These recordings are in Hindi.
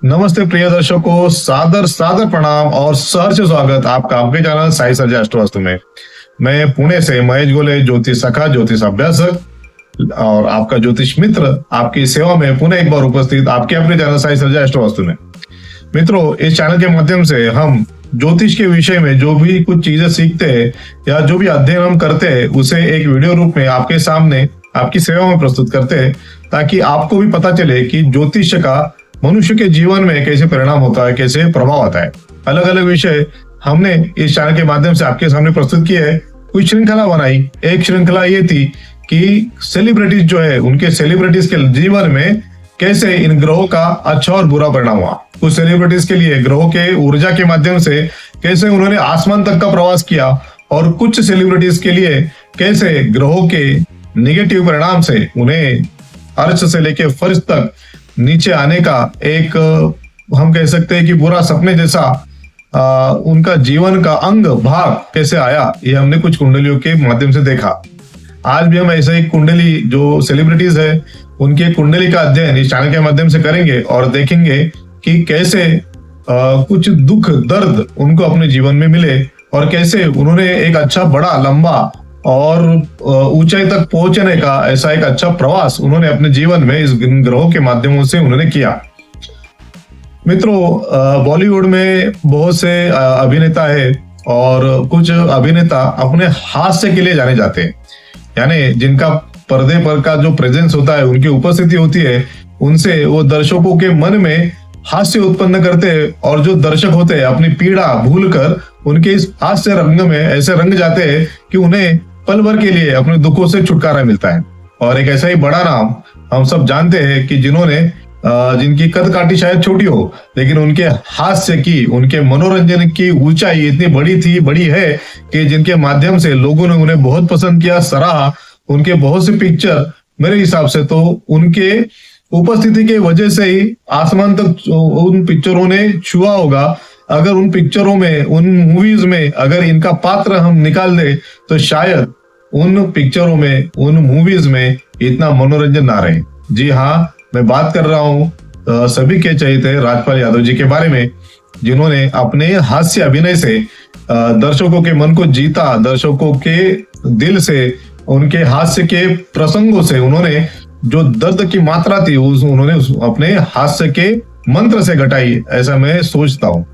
नमस्ते प्रिय दर्शकों, सादर सादर प्रणाम और सहर्ष स्वागत आपका आपके चैनल साई सर्जा एस्ट्रो में। मैं पुणे से महेश गोले, ज्योतिष सखा, ज्योतिष अभ्यासक और आपका ज्योतिष मित्र आपकी सेवा में पुनः एक बार उपस्थित आपके अपने चैनल साई सर्जा एस्ट्रो में। मित्रों, इस चैनल के माध्यम से हम ज्योतिष के विषय में जो भी कुछ चीजें सीखते हैं या जो भी अध्ययन हम करते हैं उसे एक वीडियो रूप में आपके सामने आपकी सेवा में प्रस्तुत करते हैं, ताकि आपको भी पता चले कि ज्योतिष का मनुष्य के जीवन में कैसे परिणाम होता है, कैसे प्रभाव आता है। अलग अलग विषय हमने इस चैनल के माध्यम से आपके सामने प्रस्तुत किए है। कुछ श्रृंखला बनाई। एक श्रृंखला ये थी कि सेलिब्रिटीज जो है उनके सेलिब्रिटीज के जीवन में कैसे इन ग्रहों का अच्छा और बुरा परिणाम हुआ। कुछ सेलिब्रिटीज के लिए ग्रहों के ऊर्जा के माध्यम से कैसे उन्होंने आसमान तक का प्रवास किया, और कुछ सेलिब्रिटीज के लिए कैसे ग्रहों के निगेटिव परिणाम से उन्हें अर्श से लेके फर्श तक नीचे आने का एक हम कह सकते हैं कि बुरा सपने जैसा उनका जीवन का अंग भाग कैसे आया, ये हमने कुछ कुंडलियों के माध्यम से देखा। आज भी हम ऐसे एक कुंडली जो सेलिब्रिटीज है उनके कुंडली का अध्ययन इस चैनल के माध्यम से करेंगे और देखेंगे कि कैसे कुछ दुख दर्द उनको अपने जीवन में मिले और कैसे उन्होंने एक अच्छा बड़ा लंबा और ऊंचाई तक पहुंचने का ऐसा एक अच्छा प्रवास उन्होंने अपने जीवन में इस ग्रहों के माध्यमों से उन्होंने किया। मित्रों, बॉलीवुड में बहुत से अभिनेता है और कुछ अभिनेता अपने हास्य के लिए जाने जाते हैं, यानी जिनका पर्दे पर का जो प्रेजेंस होता है, उनकी उपस्थिति होती है, उनसे वो दर्शकों के मन में हास्य उत्पन्न करते हैं और जो दर्शक होते हैं अपनी पीड़ा भूलकर उनके इस हास्य रंग में ऐसे रंग जाते हैं कि उन्हें पल भर के लिए अपने दुखों से छुटकारा मिलता है। और एक ऐसा ही बड़ा नाम हम सब जानते हैं कि जिन्होंने जिनकी कद काठी शायद छोटी हो, लेकिन उनके हास्य की, उनके मनोरंजन की ऊंचाई इतनी बड़ी है कि जिनके माध्यम से लोगों ने उन्हें बहुत पसंद किया, सराहा। उनके बहुत से पिक्चर मेरे हिसाब से तो उनके उपस्थिति के वजह से ही आसमान तक उन पिक्चरों ने छुआ होगा। अगर उन पिक्चरों में, उन मूवीज में अगर इनका पात्र हम निकाल दे तो शायद उन पिक्चरों में, उन मूवीज में इतना मनोरंजन ना रहे। जी हाँ, मैं बात कर रहा हूँ सभी के चहेते राजपाल यादव जी के बारे में, जिन्होंने अपने हास्य अभिनय से दर्शकों के मन को जीता। दर्शकों के दिल से, उनके हास्य के प्रसंगों से उन्होंने जो दर्द की मात्रा थी उन्होंने अपने हास्य के मंत्र से घटाई, ऐसा मैं सोचता हूँ।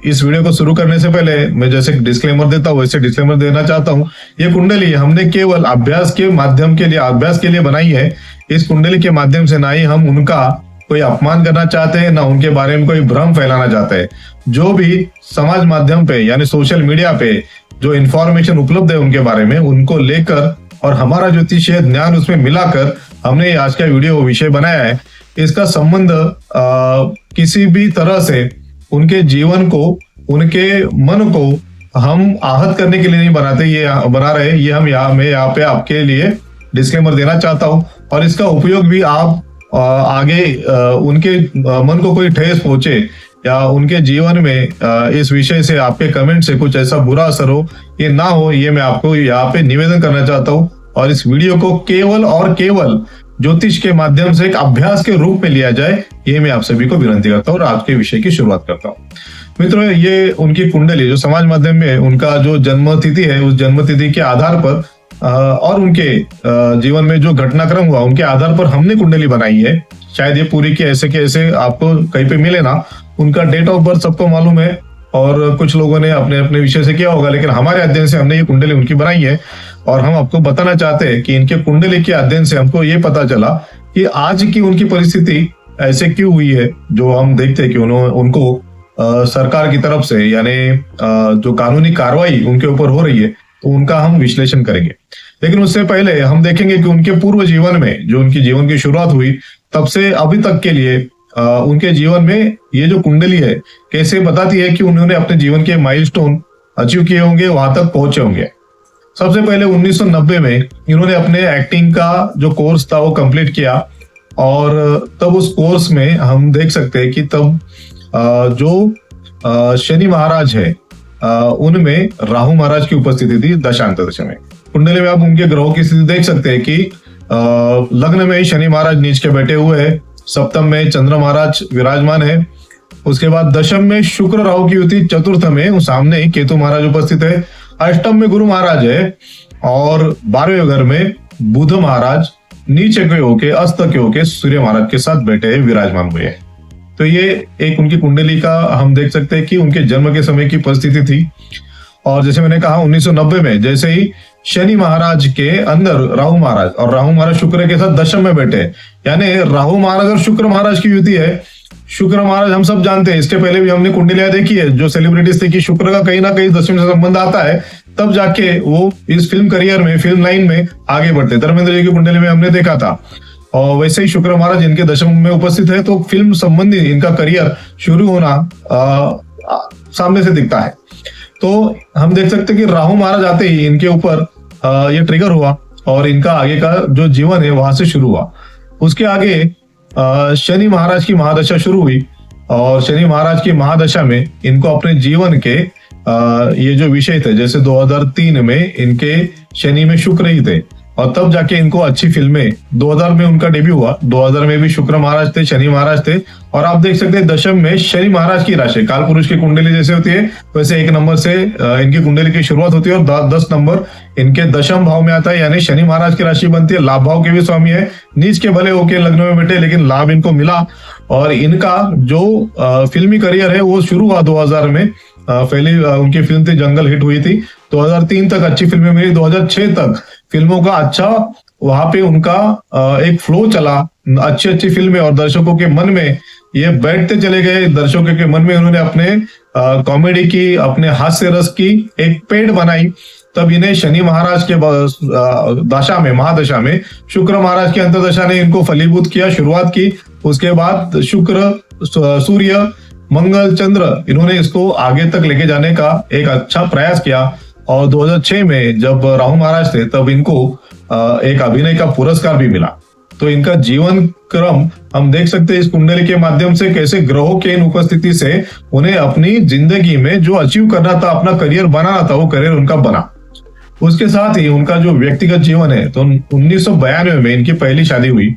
इस वीडियो को शुरू करने से पहले मैं जैसे डिस्क्लेमर देता हूँ वैसे डिस्क्लेमर देना चाहता हूँ। ये कुंडली हमने केवल अभ्यास के माध्यम के लिए, अभ्यास के लिए बनाई है। इस कुंडली के माध्यम से ना ही हम उनका कोई अपमान करना चाहते हैं, ना उनके बारे में कोई भ्रम फैलाना चाहते हैं। जो भी समाज माध्यम पे यानी सोशल मीडिया पे जो इंफॉर्मेशन उपलब्ध है उनके बारे में, उनको लेकर और हमारा ज्योतिषीय ज्ञान उसमें मिलाकर हमने आज का वीडियो विषय बनाया है। इसका संबंध किसी भी तरह से उनके जीवन को, उनके मन को हम आहत करने के लिए नहीं बनाते, ये बना रहे। ये मैं यहाँ पे आपके लिए डिस्क्लेमर देना चाहता हूँ। और इसका उपयोग भी आप आगे उनके मन को कोई ठेस पहुंचे या उनके जीवन में इस विषय से आपके कमेंट से कुछ ऐसा बुरा असर हो, ये ना हो, ये मैं आपको यहाँ पे निवेदन करना चाहता हूँ। और इस वीडियो को केवल और केवल ज्योतिष के माध्यम से एक अभ्यास के रूप में लिया जाए, ये मैं आप सभी को विनती करता हूँ और आज के विषय की शुरुआत करता हूँ। मित्रों, ये उनकी कुंडली जो समाज माध्यम में उनका जो जन्म तिथि है, उस जन्म तिथि के आधार पर और उनके जीवन में जो घटनाक्रम हुआ उनके आधार पर हमने कुंडली बनाई है। शायद ये पूरी के ऐसे आपको कहीं पे मिले ना। उनका डेट ऑफ बर्थ सबको मालूम है और कुछ लोगों ने अपने अपने विषय से किया होगा, लेकिन हमारे अध्ययन से हमने ये कुंडली उनकी बनाई है। और हम आपको बताना चाहते हैं कि इनके कुंडली के अध्ययन से हमको ये पता चला कि आज की उनकी परिस्थिति ऐसे क्यों हुई है। जो हम देखते हैं कि उनको सरकार की तरफ से यानी जो कानूनी कार्रवाई उनके ऊपर हो रही है, तो उनका हम विश्लेषण करेंगे। लेकिन उससे पहले हम देखेंगे कि उनके पूर्व जीवन में, जो उनकी जीवन की शुरुआत हुई तब से अभी तक के लिए उनके जीवन में ये जो कुंडली है कैसे बताती है कि उन्होंने अपने जीवन के माइलस्टोन अचीव किए होंगे, वहां तक पहुंचे होंगे। सबसे पहले 1990 में इन्होंने अपने एक्टिंग का जो कोर्स था वो कंप्लीट किया, और तब उस कोर्स में हम देख सकते हैं कि तब जो शनि महाराज है उनमें राहु महाराज की उपस्थिति थी दशांत दशा में। कुंडली में आप उनके ग्रहों की स्थिति देख सकते हैं कि लग्न में ही शनि महाराज नीच के बैठे हुए हैं, सप्तम में चंद्र महाराज विराजमान है। उसके बाद दशम में शुक्र राहु की युति, चतुर्थ में सामने ही केतु महाराज उपस्थित है, अष्टम में गुरु महाराज है और 12वें घर में बुध महाराज नीचे के होके, अस्त के होके सूर्य महाराज के साथ बैठे हैं, विराजमान हुए हैं। तो ये एक उनकी कुंडली का हम देख सकते हैं कि उनके जन्म के समय की परिस्थिति थी। और जैसे मैंने कहा 1990 में जैसे ही शनि महाराज के अंदर राहु महाराज, और राहु महाराज शुक्र के साथ दशम में बैठे, यानी राहु महाराज और शुक्र महाराज की युति है। शुक्र महाराज हम सब जानते हैं, इसके पहले भी हमने कुंडलियां देखी है जो सेलिब्रिटीज थे कि शुक्र का कहीं ना कहीं दशम से संबंध आता है, तब जाके वो इस फिल्म करियर में, फिल्म लाइन में आगे बढ़ते। धर्मेंद्र जी की कुंडली में हमने देखा था। और वैसे ही शुक्र महाराज इनके दशम में उपस्थित है, तो फिल्म संबंधी इनका करियर शुरू होना सामने से दिखता है। तो हम देख सकते हैं कि राहु महाराज आते ही इनके ऊपर ये ट्रिगर हुआ और इनका आगे का जो जीवन है वहां से शुरू हुआ। उसके आगे शनि महाराज की महादशा शुरू हुई और शनि महाराज की महादशा में इनको अपने जीवन के ये जो विषय थे, जैसे 2003 में इनके शनि में शुक्र ही थे और तब जाके इनको अच्छी फिल्में, 2000 में उनका डेब्यू हुआ। 2000 में भी शुक्र महाराज थे, शनि महाराज थे और आप देख सकते हैं दशम में शनि महाराज की राशि, काल पुरुष की कुंडली जैसे होती है वैसे 1 नंबर से इनकी कुंडली की शुरुआत होती है और 10 नंबर इनके दशम भाव में आता है, यानी शनि महाराज की राशि बनती है। लाभ भाव के भी स्वामी है, नीच के भले होके लग्न में बैठे लेकिन लाभ इनको मिला और इनका जो फिल्मी करियर है वो शुरू हुआ 2000 में। पहली उनकी फिल्म थी जंगल, हिट हुई थी। 2003 तक अच्छी फिल्में मिली, 2006 तक फिल्मों का अच्छा वहां पे उनका एक फ्लो चला, अच्छी अच्छी फिल्में और दर्शकों के मन में ये बैठते चले गए। दर्शकों के मन में उन्होंने अपने कॉमेडी की, अपने हास्य रस की एक पेड़ बनाई। तब इन्हें शनि महाराज के दशा में, महादशा में शुक्र महाराज की अंतर्दशा ने इनको फलीभूत किया, शुरुआत की। उसके बाद शुक्र, सूर्य, मंगल, चंद्र, इन्होंने इसको आगे तक लेके जाने का एक अच्छा प्रयास किया। और 2006 में जब राहु महाराज थे तब इनको एक अभिनय का पुरस्कार भी मिला। तो इनका जीवन क्रम हम देख सकते हैं इस कुंडली के माध्यम से कैसे ग्रहों के इन उपस्थिति से उन्हें अपनी जिंदगी में जो अचीव करना था, अपना करियर बनाना था, वो करियर उनका बना। उसके साथ ही उनका जो व्यक्तिगत जीवन है, तो 1992 में इनकी पहली शादी हुई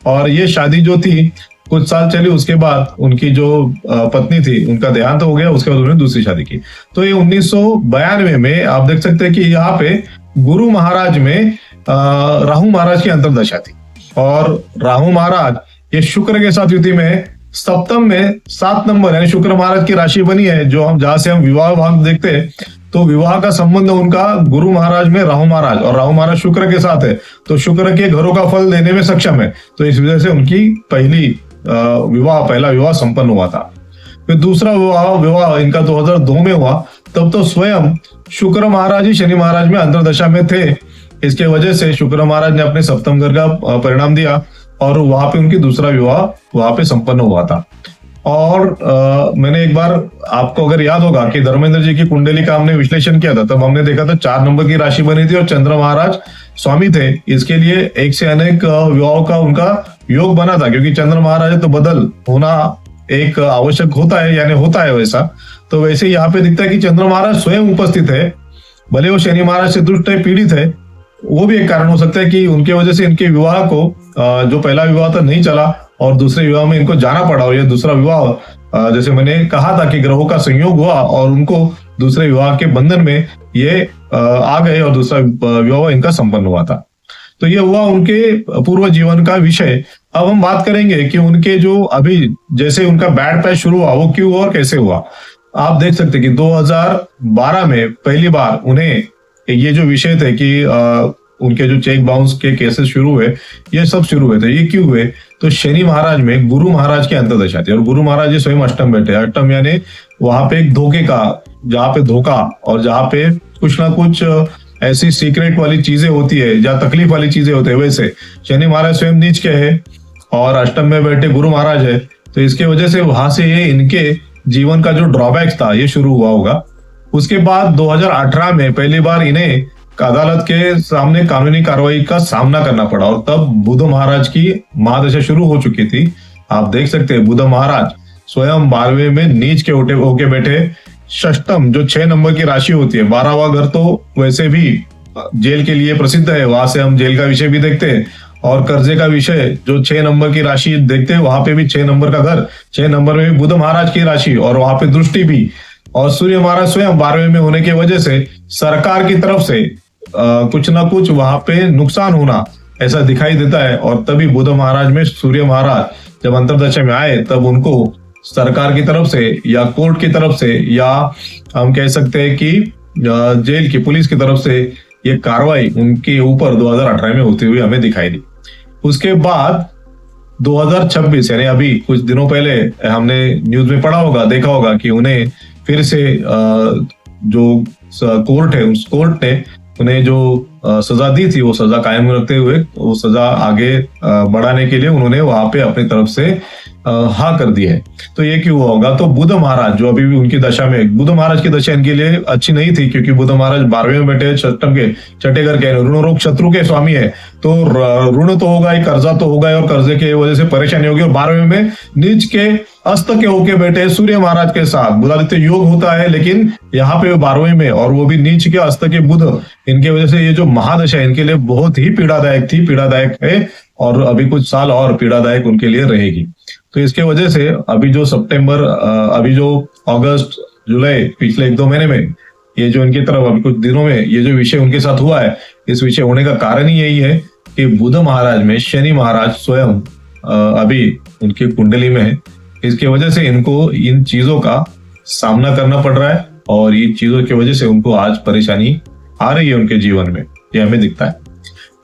और ये शादी जो थी कुछ साल चली। उसके बाद उनकी जो पत्नी थी उनका देहांत हो गया, उसके बाद उन्होंने दूसरी शादी की। तो ये 1992 में आप देख सकते हैं कि यहाँ पे गुरु महाराज में राहु महाराज की अंतर्दशा थी और राहु महाराज ये शुक्र के साथ युति में सप्तम में 7 नंबर यानी शुक्र महाराज की राशि बनी है, जो हम जहां से हम विवाह भाग देखते हैं तो विवाह का संबंध उनका गुरु महाराज में राहु महाराज, और राहु महाराज शुक्र के साथ है तो शुक्र के घरों का फल देने में सक्षम है। तो इस वजह से उनकी पहला विवाह संपन्न हुआ था। फिर दूसरा विवाह इनका 2002 में हुआ। तब तो स्वयं शुक्र महाराज ही शनि महाराज में अंतर्दशा में थे। इसके वजह से शुक्र महाराज ने अपने सप्तम घर का परिणाम दिया और वहां पे उनकी दूसरा विवाह वहां पे संपन्न हुआ था। और मैंने एक बार, आपको अगर याद होगा कि धर्मेंद्र जी की कुंडली का हमने विश्लेषण किया था, तब हमने देखा था 4 नंबर की राशि बनी थी और चंद्र महाराज स्वामी थे। इसके लिए एक से अनेक विवाहों का उनका योग बना था, क्योंकि चंद्र महाराज तो बदल होना एक आवश्यक होता है, यानी होता है वैसा। तो वैसे यहाँ पे दिखता है कि चंद्र महाराज स्वयं उपस्थित है, भले वो शनि महाराज से दुष्ट है, पीड़ित है, वो भी एक कारण हो सकता है कि उनके वजह से इनके विवाह को, जो पहला विवाह था नहीं चला और दूसरे विवाह में इनको जाना पड़ा। और ये दूसरा विवाह जैसे मैंने कहा था कि ग्रहों का संयोग हुआ और उनको दूसरे विवाह के बंधन में ये आ गए और दूसरा विवाह इनका संपन्न हुआ था। तो ये हुआ उनके पूर्व जीवन का विषय। अब हम बात करेंगे कि उनके जो अभी जैसे उनका बैड पैच शुरू हुआ वो क्यों हुआ और कैसे हुआ। आप देख सकते कि 2012 में पहली बार उन्हें ये जो विषय थे कि उनके जो चेक बाउंस के केसेस शुरू हुए, ये सब शुरू हुए थे। ये क्यों हुए? तो शनि महाराज में गुरु महाराज की अंतर्दशा थी और गुरु महाराज जी स्वयं अष्टम बैठे। अष्टम यानी वहां पे एक धोखे का, जहाँ पे धोखा और जहाँ पे कुछ ना कुछ ऐसी सीक्रेट वाली चीजें होती है, जहाँ तकलीफ वाली चीजें होती है, वैसे शनि महाराज स्वयं नीच के है और अष्टम में बैठे गुरु महाराज है। तो इसके वजह से वहां से ये इनके जीवन का जो ड्रॉबैक्स था ये शुरू हुआ होगा। उसके बाद 2018 में पहली बार इन्हें अदालत के सामने कानूनी कार्रवाई का सामना करना पड़ा और तब बुध महाराज की महादशा शुरू हो चुकी थी। आप देख सकते हैं बुध महाराज स्वयं 12वें में नीच के होके बैठे। षष्टम जो 6 नंबर की राशि होती है, 12वां घर तो वैसे भी जेल के लिए प्रसिद्ध है, वहां से हम जेल का विषय भी देखते हैं। और कर्जे का विषय जो 6 नंबर की राशि देखते हैं, वहां पे भी 6 नंबर का घर, 6 नंबर में भी बुध महाराज की राशि और वहां पे दृष्टि भी, और सूर्य महाराज स्वयं 12वें में होने की वजह से सरकार की तरफ से कुछ ना कुछ वहां पे नुकसान होना ऐसा दिखाई देता है। और तभी बुध महाराज में सूर्य महाराज जब अंतर्दशा में आए तब उनको सरकार की तरफ से या कोर्ट की तरफ से या हम कह सकते हैं कि जेल की पुलिस की तरफ से ये कार्रवाई उनके ऊपर 2018 में होती हुई हमें दिखाई दी। उसके बाद 2026 यानी अभी कुछ दिनों पहले हमने न्यूज में पढ़ा होगा, देखा होगा कि उन्हें फिर से जो कोर्ट है उस कोर्ट ने उन्हें जो सजा दी थी वो सजा कायम रखते हुए वो सजा आगे बढ़ाने के लिए उन्होंने वहां पे अपनी तरफ से हाँ कर दी है। तो ये क्यों होगा? तो बुध महाराज जो अभी भी उनकी दशा में, बुध महाराज की दशा इनके लिए अच्छी नहीं थी क्योंकि बुध महाराज 12वें में बैठे छठे घर के ऋण रोग शत्रु के स्वामी है। तो ऋण तो होगा ही, कर्जा तो होगा ही, और कर्जे की वजह से परेशानी होगी। और 12वें में नीच के अस्त के होके बैठे सूर्य महाराज के साथ बुधादित्य योग होता है, लेकिन यहाँ पे 12वें में और वो भी नीच के अस्त के बुध, इनके वजह से ये जो महादशा है इनके लिए बहुत ही पीड़ादायक थी, पीड़ादायक है और अभी कुछ साल और पीड़ादायक उनके लिए रहेगी। तो इसके वजह से अभी जो सितंबर, अभी जो अगस्त, जुलाई, पिछले 1-2 महीने में ये जो इनकी तरफ अभी कुछ दिनों में ये जो विषय उनके साथ हुआ है, इस विषय होने का कारण ही यही है कि बुध महाराज में शनि महाराज स्वयं अभी उनकी कुंडली में है। इसकी वजह से इनको इन चीजों का सामना करना पड़ रहा है और इन चीजों की वजह से उनको आज परेशानी आ रही है उनके जीवन में, ये हमें दिखता है।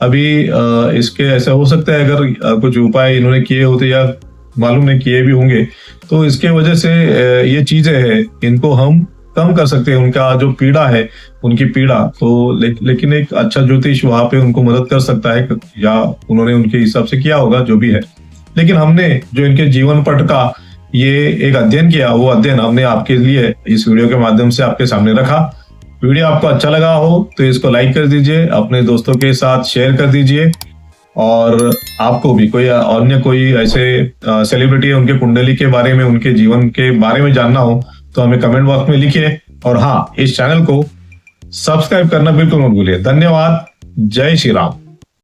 अभी इसके ऐसा हो सकता है अगर कुछ उपाय इन्होंने किए होते या मालूम नहीं किए भी होंगे तो इसके वजह से ये चीजें हैं इनको हम कम कर सकते हैं, उनका जो पीड़ा है उनकी पीड़ा तो लेकिन एक अच्छा ज्योतिष वहां पे उनको मदद कर सकता है या उन्होंने उनके हिसाब से किया होगा जो भी है। लेकिन हमने जो इनके जीवन पट का ये एक अध्ययन किया, वो अध्ययन हमने आपके लिए इस वीडियो के माध्यम से आपके सामने रखा। वीडियो आपको अच्छा लगा हो तो इसको लाइक कर दीजिए, अपने दोस्तों के साथ शेयर कर दीजिए, और आपको भी कोई अन्य कोई ऐसे सेलिब्रिटी है उनके कुंडली के बारे में, उनके जीवन के बारे में जानना हो तो हमें कमेंट बॉक्स में लिखिए। और हाँ, इस चैनल को सब्सक्राइब करना बिल्कुल मत भूलिए। धन्यवाद। जय श्री राम।